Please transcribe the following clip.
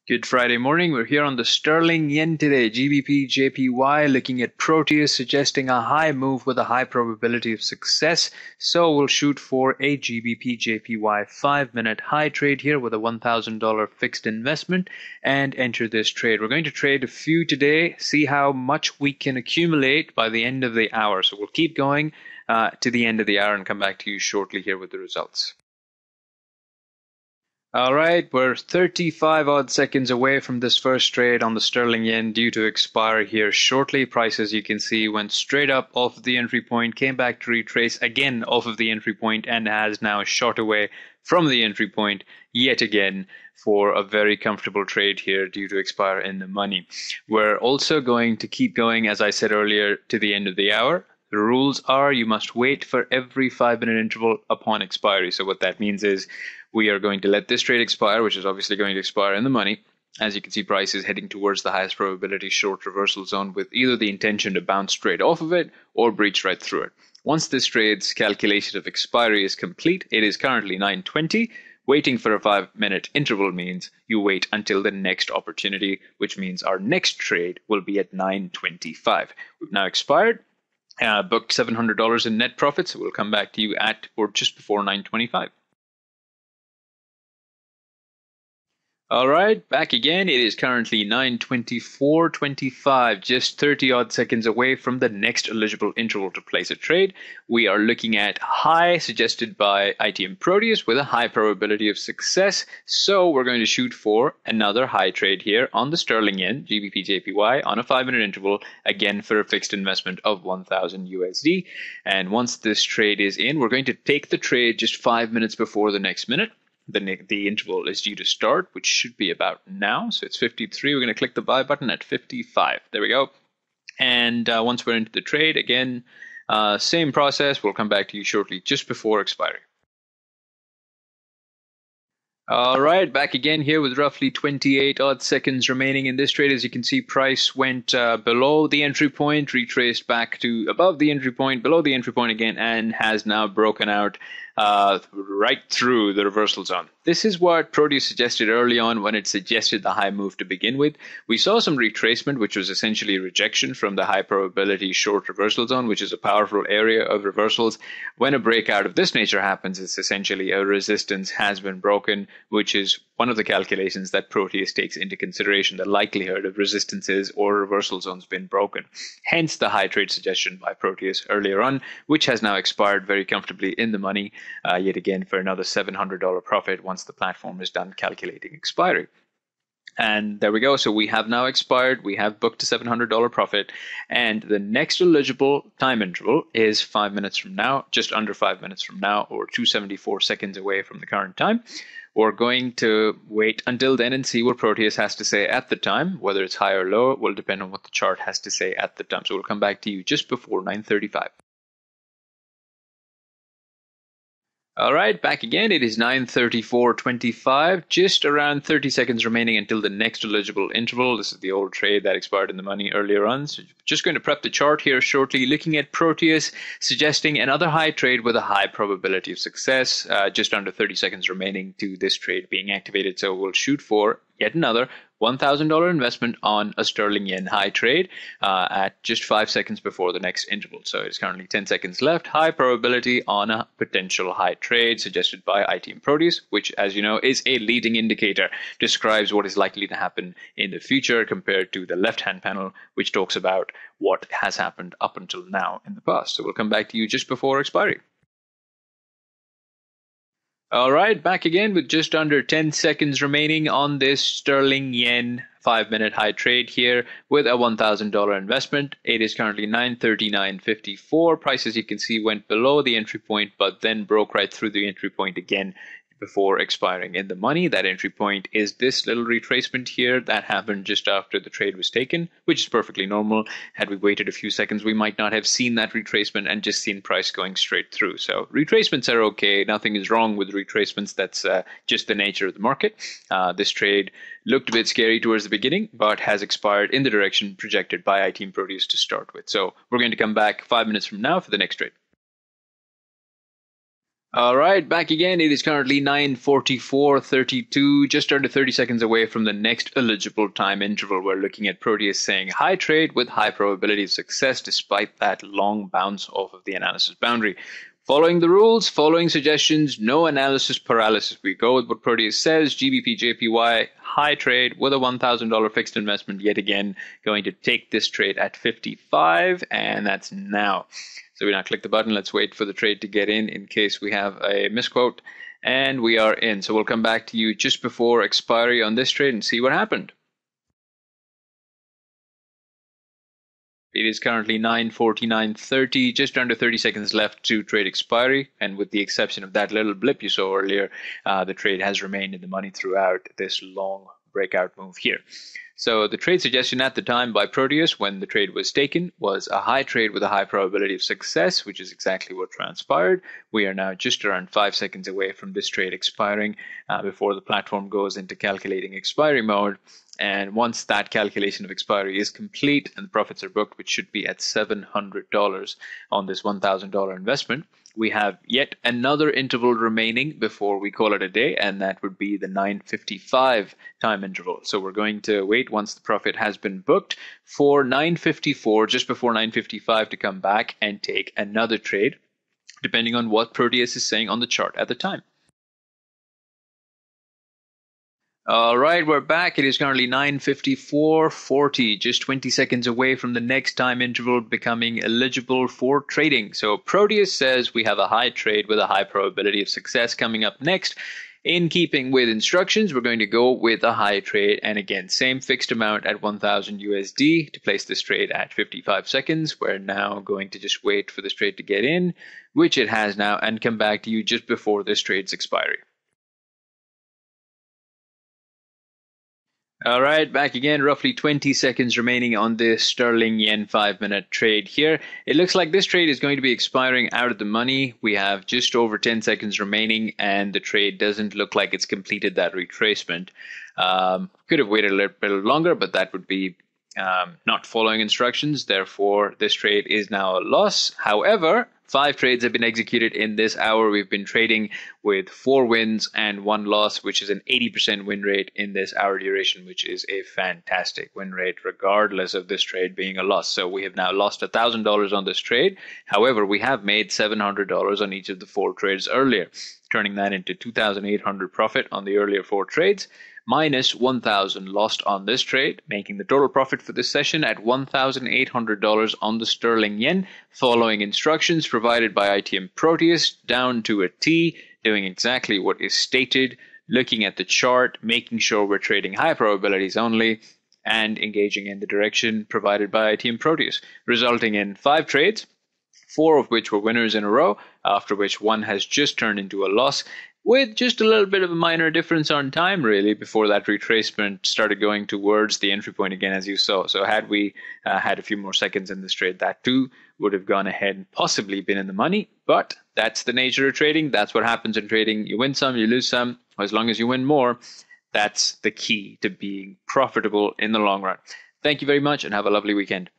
Good Friday morning. We're here on the sterling yen today. GBP JPY looking at Proteus suggesting a high move with a high probability of success. So we'll shoot for a GBP JPY 5-minute high trade here with a $1,000 fixed investment and enter this trade. We're going to trade a few today, see how much we can accumulate by the end of the hour. So we'll keep going to the end of the hour and come back to you shortly here with the results. All right, we're 35 odd seconds away from this first trade on the sterling yen due to expire here shortly. Price, as you can see, went straight up off of the entry point, came back to retrace again off of the entry point, and has now shot away from the entry point yet again for a very comfortable trade here due to expire in the money. We're also going to keep going, as I said earlier, to the end of the hour. The rules are you must wait for every 5-minute interval upon expiry. So what that means is we are going to let this trade expire, which is obviously going to expire in the money. As you can see, price is heading towards the highest probability short reversal zone with either the intention to bounce straight off of it or breach right through it. Once this trade's calculation of expiry is complete, it is currently 9:20. Waiting for a 5-minute interval means you wait until the next opportunity, which means our next trade will be at 9:25. We've now expired. Booked $700 in net profits. We'll come back to you at or just before 9:25. All right, back again. It is currently 9:24:25, just 30 odd seconds away from the next eligible interval to place a trade. We are looking at high suggested by ITM Proteus with a high probability of success. So we're going to shoot for another high trade here on the sterling yen, GBP JPY, on a 5-minute interval, again for a fixed investment of 1,000 USD. And once this trade is in, we're going to take the trade just 5 minutes before the next minute. The interval is due to start, which should be about now. So it's 53. We're going to click the buy button at 55. There we go. And once we're into the trade, again, same process. We'll come back to you shortly, just before expiry. All right, back again here with roughly 28 odd seconds remaining in this trade. As you can see, price went below the entry point, retraced back to above the entry point, below the entry point again, and has now broken out right through the reversal zone. This is what Proteus suggested early on when it suggested the high move to begin with. We saw some retracement, which was essentially rejection from the high probability short reversal zone, which is a powerful area of reversals. When a breakout of this nature happens, it's essentially a resistance has been broken, which is one of the calculations that Proteus takes into consideration, the likelihood of resistances or reversal zones being broken. Hence the high trade suggestion by Proteus earlier on, which has now expired very comfortably in the money, yet again for another $700 profit once the platform is done calculating expiry. And there we go. So we have now expired. We have booked a $700 profit. And the next eligible time interval is 5 minutes from now, just under 5 minutes from now, or 274 seconds away from the current time. We're going to wait until then and see what Proteus has to say at the time. Whether it's high or low will depend on what the chart has to say at the time. So we'll come back to you just before 9:35. All right, back again. It is 9:34:25, just around 30 seconds remaining until the next eligible interval. This is the old trade that expired in the money earlier on. So just going to prep the chart here shortly, looking at Proteus, suggesting another high trade with a high probability of success. Just under 30 seconds remaining to this trade being activated. So we'll shoot for yet another $1,000 investment on a sterling yen high trade at just 5 seconds before the next interval. So it's currently 10 seconds left. High probability on a potential high trade suggested by ITM Proteus, which, as you know, is a leading indicator, describes what is likely to happen in the future compared to the left-hand panel, which talks about what has happened up until now in the past. So we'll come back to you just before expiry. All right, back again with just under 10 seconds remaining on this sterling yen 5-minute high trade here with a $1,000 investment. It is currently 939.54. Price, as you can see, went below the entry point, but then broke right through the entry point again before expiring in the money. That entry point is this little retracement here that happened just after the trade was taken, which is perfectly normal. Had we waited a few seconds, we might not have seen that retracement and just seen price going straight through. So retracements are okay. Nothing is wrong with retracements. That's just the nature of the market. This trade looked a bit scary towards the beginning, but has expired in the direction projected by ITM Proteus to start with. So we're going to come back 5 minutes from now for the next trade. All right, back again. It is currently 9:44:32, just under 30 seconds away from the next eligible time interval. We're looking at Proteus saying high trade with high probability of success despite that long bounce off of the analysis boundary. Following the rules, following suggestions, no analysis paralysis. We go with what Proteus says, GBP JPY, high trade with a $1,000 fixed investment, yet again, going to take this trade at 55, and that's now. So we now click the button. Let's wait for the trade to get in case we have a misquote. And we are in. So we'll come back to you just before expiry on this trade and see what happened. It is currently 9:49:30, just under 30 seconds left to trade expiry. And with the exception of that little blip you saw earlier, the trade has remained in the money throughout this long breakout move here. So the trade suggestion at the time by Proteus when the trade was taken was a high trade with a high probability of success, which is exactly what transpired. We are now just around 5 seconds away from this trade expiring before the platform goes into calculating expiry mode. And once that calculation of expiry is complete and the profits are booked, which should be at $700 on this $1,000 investment, we have yet another interval remaining before we call it a day, and that would be the 9:55 time interval. So we're going to wait once the profit has been booked for 9:54, just before 9:55, to come back and take another trade, depending on what Proteus is saying on the chart at the time. All right, we're back. It is currently 9:54:40, just 20 seconds away from the next time interval becoming eligible for trading. So Proteus says we have a high trade with a high probability of success coming up next. In keeping with instructions, we're going to go with a high trade. And again, same fixed amount at 1,000 USD to place this trade at 55 seconds. We're now going to just wait for this trade to get in, which it has now, and come back to you just before this trade's expiry. All right, back again, roughly 20 seconds remaining on this sterling yen 5-minute trade here. It looks like this trade is going to be expiring out of the money. We have just over 10 seconds remaining, and the trade doesn't look like it's completed that retracement. Could have waited a little bit longer, but that would be not following instructions. Therefore, this trade is now a loss. However, 5 trades have been executed in this hour. We've been trading with 4 wins and 1 loss, which is an 80% win rate in this hour duration, which is a fantastic win rate, regardless of this trade being a loss. So we have now lost $1,000 on this trade. However, we have made $700 on each of the 4 trades earlier, turning that into $2,800 profit on the earlier 4 trades, minus $1,000 lost on this trade, making the total profit for this session at $1,800 on the sterling yen, following instructions provided by ITM Proteus down to a T, doing exactly what is stated, looking at the chart, making sure we're trading high probabilities only, and engaging in the direction provided by ITM Proteus, resulting in 5 trades, 4 of which were winners in a row, after which 1 has just turned into a loss, with just a little bit of a minor difference on time, really, before that retracement started going towards the entry point again, as you saw. So had we had a few more seconds in this trade, that too would have gone ahead and possibly been in the money. But that's the nature of trading. That's what happens in trading. You win some, you lose some. As long as you win more, that's the key to being profitable in the long run. Thank you very much and have a lovely weekend.